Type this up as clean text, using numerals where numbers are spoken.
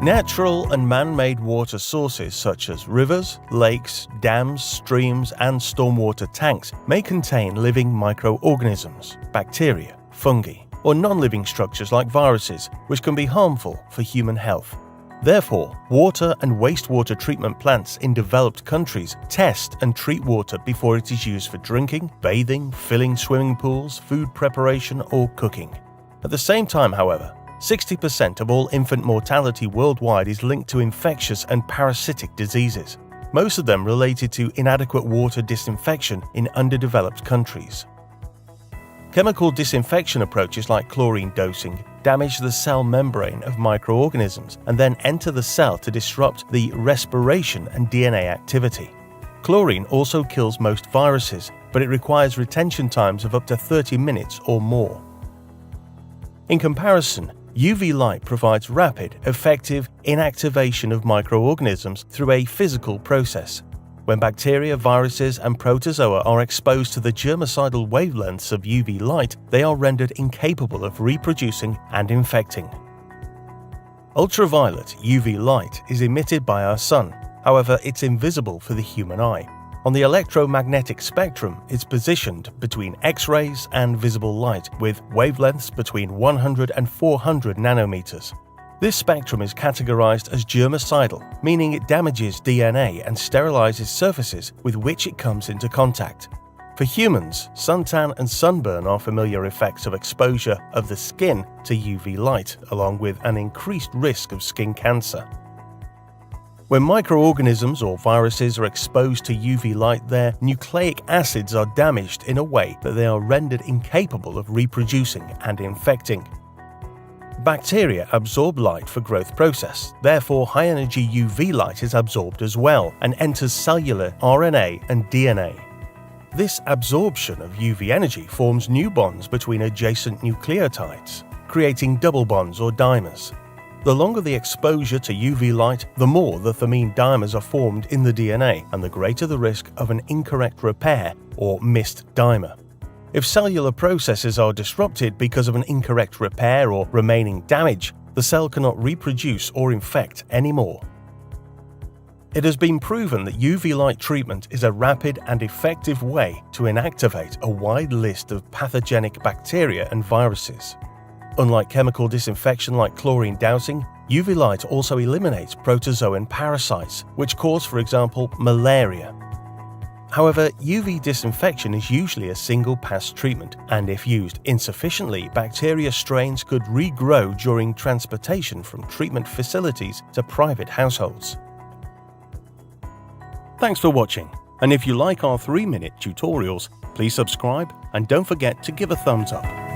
Natural and man-made water sources such as rivers, lakes, dams, streams, and stormwater tanks may contain living microorganisms, bacteria, fungi, or non-living structures like viruses, which can be harmful for human health. Therefore, water and wastewater treatment plants in developed countries test and treat water before it is used for drinking, bathing, filling swimming pools, food preparation, or cooking. At the same time, however, 60% of all infant mortality worldwide is linked to infectious and parasitic diseases, most of them related to inadequate water disinfection in underdeveloped countries. Chemical disinfection approaches like chlorine dosing damage the cell membrane of microorganisms and then enter the cell to disrupt the respiration and DNA activity. Chlorine also kills most viruses, but it requires retention times of up to 30 minutes or more. In comparison, UV light provides rapid, effective inactivation of microorganisms through a physical process. When bacteria, viruses, and protozoa are exposed to the germicidal wavelengths of UV light, they are rendered incapable of reproducing and infecting. Ultraviolet UV light is emitted by our sun, however, it's invisible for the human eye. On the electromagnetic spectrum, it's positioned between X-rays and visible light, with wavelengths between 100 and 400 nanometers. This spectrum is categorized as germicidal, meaning it damages DNA and sterilizes surfaces with which it comes into contact. For humans, suntan and sunburn are familiar effects of exposure of the skin to UV light, along with an increased risk of skin cancer. When microorganisms or viruses are exposed to UV light, their nucleic acids are damaged in a way that they are rendered incapable of reproducing and infecting. Bacteria absorb light for growth process, therefore high-energy UV light is absorbed as well and enters cellular RNA and DNA. This absorption of UV energy forms new bonds between adjacent nucleotides, creating double bonds or dimers. The longer the exposure to UV light, the more the thymine dimers are formed in the DNA, and the greater the risk of an incorrect repair or missed dimer. If cellular processes are disrupted because of an incorrect repair or remaining damage, the cell cannot reproduce or infect anymore. It has been proven that UV light treatment is a rapid and effective way to inactivate a wide list of pathogenic bacteria and viruses. Unlike chemical disinfection like chlorine dousing, UV light also eliminates protozoan parasites, which cause, for example, malaria. However, UV disinfection is usually a single-pass treatment, and if used insufficiently, bacteria strains could regrow during transportation from treatment facilities to private households. Thanks for watching, and if you like our 3-minute tutorials, please subscribe and don't forget to give a thumbs up.